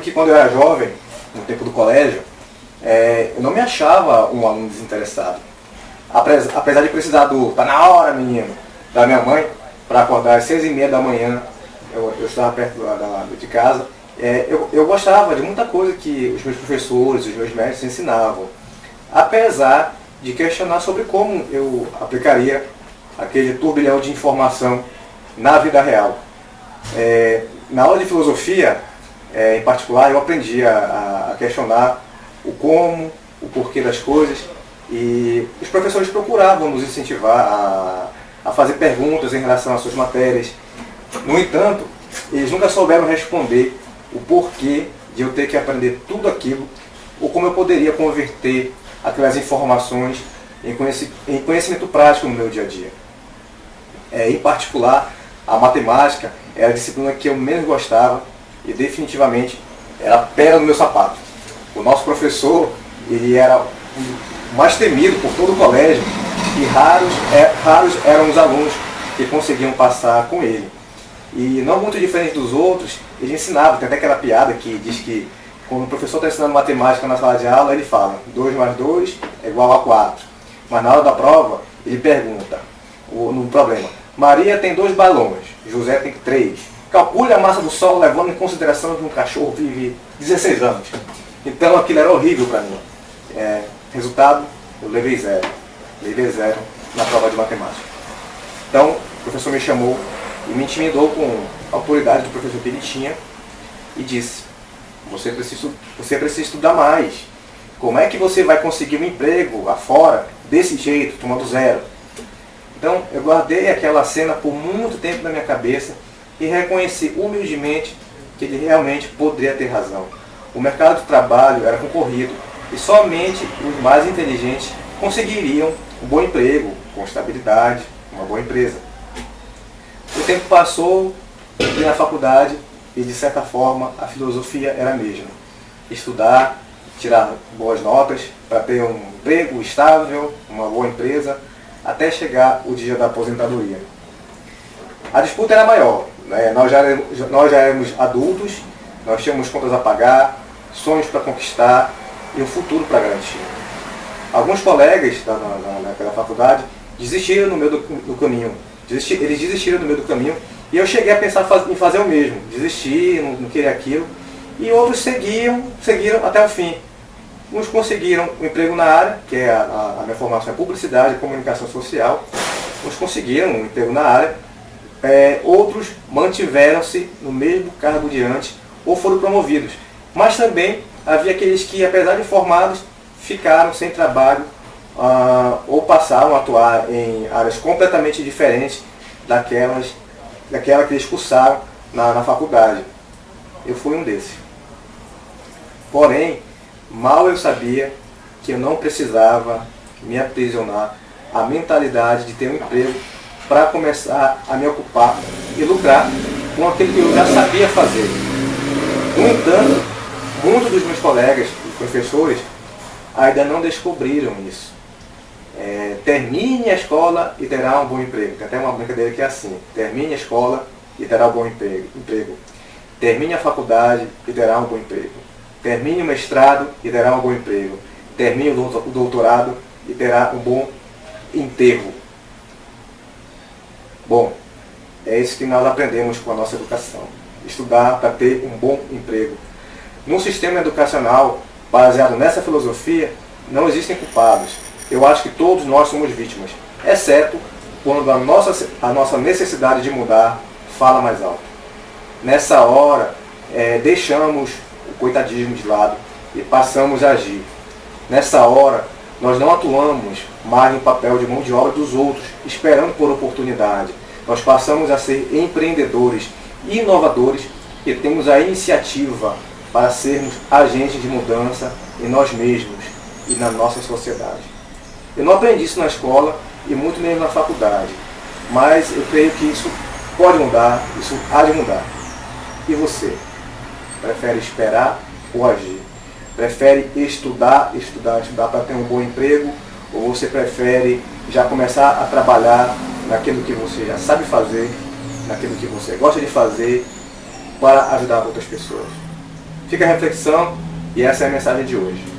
lembro que quando eu era jovem, no tempo do colégio, eu não me achava um aluno desinteressado. Apesar de precisar do "tá na hora, menino", da minha mãe, para acordar às 6h30 da manhã, eu estava perto de casa, eu gostava de muita coisa que os meus professores, os meus mestres ensinavam. Apesar de questionar sobre como eu aplicaria aquele turbilhão de informação na vida real. Na aula de filosofia, em particular, eu aprendi a questionar o como, o porquê das coisas, e os professores procuravam nos incentivar a fazer perguntas em relação às suas matérias. No entanto, eles nunca souberam responder o porquê de eu ter que aprender tudo aquilo, ou como eu poderia converter aquelas informações em conhecimento prático no meu dia a dia. Em particular, a matemática era a disciplina que eu menos gostava e definitivamente era a pedra no meu sapato. O nosso professor, ele era o mais temido por todo o colégio e raros eram os alunos que conseguiam passar com ele. E não muito diferente dos outros, ele ensinava, tem até aquela piada que diz que quando o professor está ensinando matemática na sala de aula, ele fala 2 mais 2 é igual a 4. Mas na hora da prova, ele pergunta, no problema, Maria tem 2 balões, José tem 3. Calcule a massa do Sol levando em consideração que um cachorro vive 16 anos. Então aquilo era horrível para mim. Resultado, eu levei 0. Levei 0 na prova de matemática. Então o professor me chamou e me intimidou com a autoridade do professor que ele tinha e disse, você precisa estudar mais. Como é que você vai conseguir um emprego lá fora desse jeito, tomando 0? Então eu guardei aquela cena por muito tempo na minha cabeça e reconheci humildemente que ele realmente poderia ter razão. O mercado de trabalho era concorrido e somente os mais inteligentes conseguiriam um bom emprego, com estabilidade, uma boa empresa. O tempo passou, entrei na faculdade e, de certa forma, a filosofia era a mesma. Estudar, tirar boas notas para ter um emprego estável, uma boa empresa, até chegar o dia da aposentadoria. A disputa era maior. Nós já éramos adultos, nós tínhamos contas a pagar, sonhos para conquistar e um futuro para garantir. Alguns colegas naquela faculdade desistiram no meio do caminho. Eles desistiram no meio do caminho e eu cheguei a pensar em fazer o mesmo. Desistir, não querer aquilo. E outros seguiram até o fim. Uns conseguiram um emprego na área, que é a minha formação é publicidade e comunicação social. Uns conseguiram um emprego na área. Outros mantiveram-se no mesmo cargo de antes ou foram promovidos. Mas também havia aqueles que, apesar de formados, ficaram sem trabalho ou passaram a atuar em áreas completamente diferentes daquela que eles cursaram na faculdade. Eu fui um desses. Porém, mal eu sabia que eu não precisava me aprisionar à mentalidade de ter um emprego para começar a me ocupar e lucrar com aquilo que eu já sabia fazer. No entanto, muitos dos meus colegas e professores ainda não descobriram isso. Termine a escola e terá um bom emprego. Tem até uma brincadeira que é assim, termine a escola e terá um bom emprego. Termine a faculdade e terá um bom emprego. Termine o mestrado e terá um bom emprego. Termine o doutorado e terá um bom enterro. Bom, é isso que nós aprendemos com a nossa educação. Estudar para ter um bom emprego. Num sistema educacional baseado nessa filosofia, não existem culpados. Eu acho que todos nós somos vítimas, exceto quando a nossa necessidade de mudar fala mais alto. Nessa hora, deixamos o coitadismo de lado e passamos a agir. Nessa hora, nós não atuamos mais no papel de mão de obra dos outros, esperando por oportunidade. Nós passamos a ser empreendedores, inovadores e temos a iniciativa para sermos agentes de mudança em nós mesmos e na nossa sociedade. Eu não aprendi isso na escola e muito menos na faculdade, mas eu creio que isso pode mudar, isso há de mudar. E você? Prefere esperar ou agir? Prefere estudar para ter um bom emprego? Ou você prefere já começar a trabalhar naquilo que você já sabe fazer, naquilo que você gosta de fazer, para ajudar outras pessoas? Fica a reflexão e essa é a mensagem de hoje.